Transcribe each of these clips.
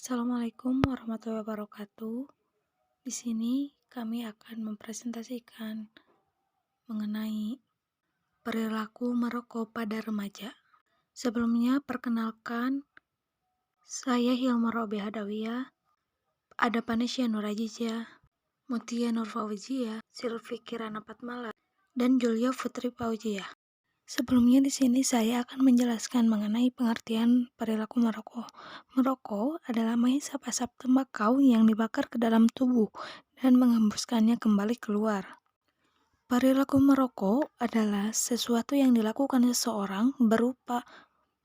Assalamualaikum warahmatullahi wabarakatuh. Di sini kami akan mempresentasikan mengenai perilaku merokok pada remaja. Sebelumnya, perkenalkan, saya Hilma Robi Hadawiyah, ada Panesya Nurajijah, Mutia Nurfauzia, Silvi Kirana Patmala, dan Julia Putri Fauzia. Sebelumnya di sini saya akan menjelaskan mengenai pengertian perilaku merokok. Merokok adalah menghisap asap tembakau yang dibakar ke dalam tubuh dan menghembuskannya kembali keluar. Perilaku merokok adalah sesuatu yang dilakukan seseorang berupa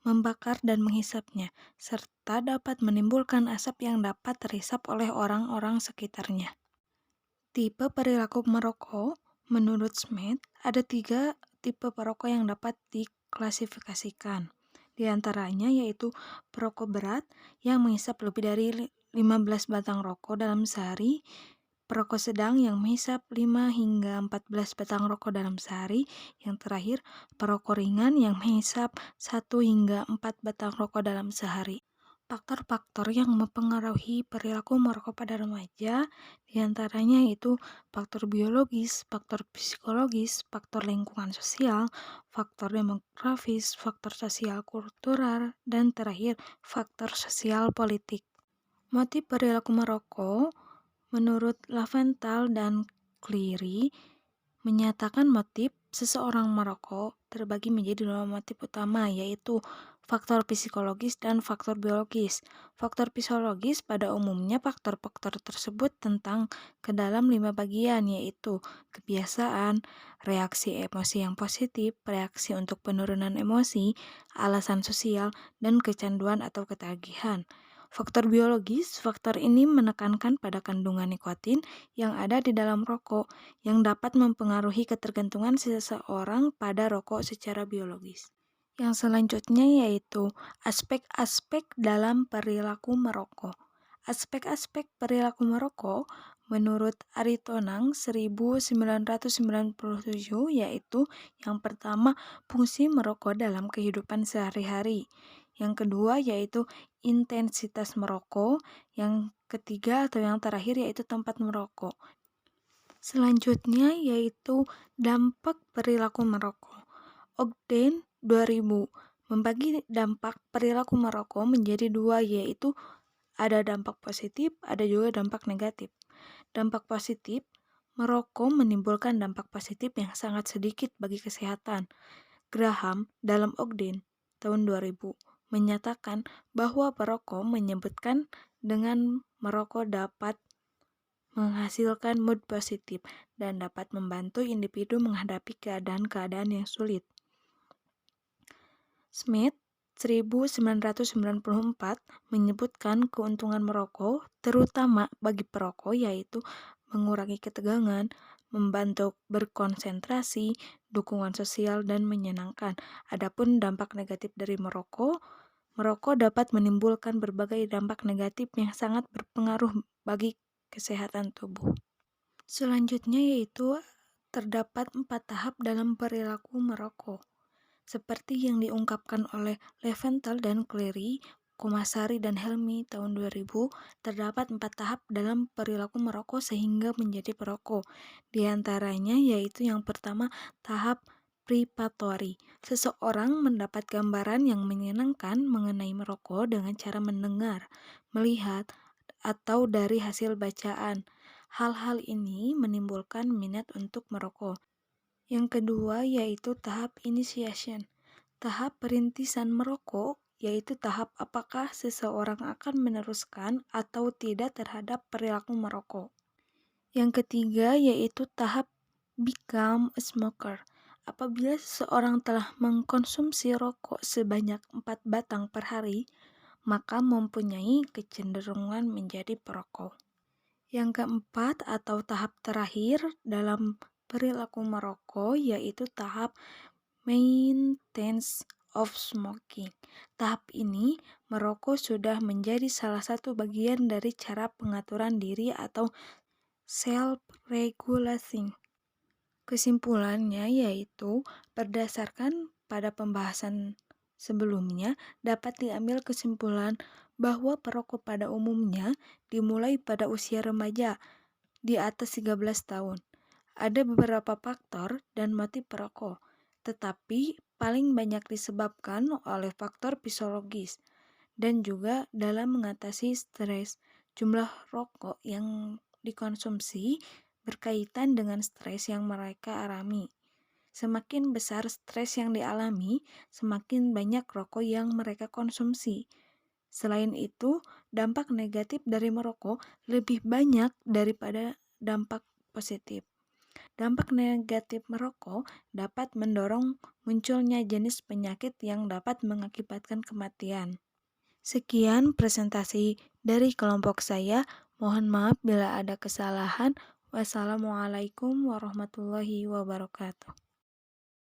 membakar dan menghisapnya, serta dapat menimbulkan asap yang dapat terhisap oleh orang-orang sekitarnya. Tipe perilaku merokok, menurut Smith, ada 3 tipe perokok yang dapat diklasifikasikan. Di antaranya yaitu perokok berat yang menghisap lebih dari 15 batang rokok dalam sehari, perokok sedang yang menghisap 5 hingga 14 batang rokok dalam sehari, yang terakhir perokok ringan yang menghisap 1 hingga 4 batang rokok dalam sehari. Faktor-faktor yang mempengaruhi perilaku merokok pada remaja diantaranya yaitu faktor biologis, faktor psikologis, faktor lingkungan sosial, faktor demografis, faktor sosial kultural, dan terakhir faktor sosial politik. Motif perilaku merokok menurut Laventhal dan Cleary menyatakan motif seseorang merokok terbagi menjadi 2 motif utama, yaitu faktor psikologis dan faktor biologis. Faktor psikologis pada umumnya faktor-faktor tersebut tentang ke dalam 5 bagian, yaitu kebiasaan, reaksi emosi yang positif, reaksi untuk penurunan emosi, alasan sosial, dan kecanduan atau ketagihan. Faktor biologis, faktor ini menekankan pada kandungan nikotin yang ada di dalam rokok yang dapat mempengaruhi ketergantungan seseorang pada rokok secara biologis. Yang selanjutnya yaitu aspek-aspek dalam perilaku merokok. Aspek-aspek perilaku merokok menurut Aritonang 1997 yaitu yang pertama fungsi merokok dalam kehidupan sehari-hari. Yang kedua yaitu intensitas merokok, yang ketiga atau yang terakhir yaitu tempat merokok. Selanjutnya yaitu dampak perilaku merokok. Ogden 2000 membagi dampak perilaku merokok menjadi 2, yaitu ada dampak positif, ada juga dampak negatif. Dampak positif, merokok menimbulkan dampak positif yang sangat sedikit bagi kesehatan. Graham dalam Ogden tahun 2000 menyatakan bahwa perokok menyebutkan dengan merokok dapat menghasilkan mood positif dan dapat membantu individu menghadapi keadaan-keadaan yang sulit. Smith 1994 menyebutkan keuntungan merokok terutama bagi perokok yaitu mengurangi ketegangan, membantu berkonsentrasi, dukungan sosial, dan menyenangkan. Adapun dampak negatif dari merokok dapat menimbulkan berbagai dampak negatif yang sangat berpengaruh bagi kesehatan tubuh. Selanjutnya yaitu terdapat 4 tahap dalam perilaku merokok. Seperti yang diungkapkan oleh Leventhal dan Cleary, Komasari dan Helmi tahun 2000, terdapat 4 tahap dalam perilaku merokok sehingga menjadi perokok. Di antaranya yaitu yang pertama, tahap preparatory. Seseorang mendapat gambaran yang menyenangkan mengenai merokok dengan cara mendengar, melihat, atau dari hasil bacaan. Hal-hal ini menimbulkan minat untuk merokok. Yang kedua yaitu tahap initiation. Tahap perintisan merokok yaitu tahap apakah seseorang akan meneruskan atau tidak terhadap perilaku merokok. Yang ketiga yaitu tahap become a smoker. Apabila seseorang telah mengkonsumsi rokok sebanyak 4 batang per hari, maka mempunyai kecenderungan menjadi perokok. Yang keempat atau tahap terakhir dalam perilaku merokok yaitu tahap maintenance of smoking. Tahap ini, merokok sudah menjadi salah satu bagian dari cara pengaturan diri atau self-regulating. Kesimpulannya yaitu, berdasarkan pada pembahasan sebelumnya, dapat diambil kesimpulan bahwa perokok pada umumnya dimulai pada usia remaja di atas 13 tahun. Ada beberapa faktor dan motif perokok, tetapi paling banyak disebabkan oleh faktor fisiologis dan juga dalam mengatasi stres. Jumlah rokok yang dikonsumsi berkaitan dengan stres yang mereka alami. Semakin besar stres yang dialami, semakin banyak rokok yang mereka konsumsi. Selain itu, dampak negatif dari merokok lebih banyak daripada dampak positif. Dampak negatif merokok dapat mendorong munculnya jenis penyakit yang dapat mengakibatkan kematian. Sekian presentasi dari kelompok saya. Mohon maaf bila ada kesalahan. Wassalamualaikum warahmatullahi wabarakatuh.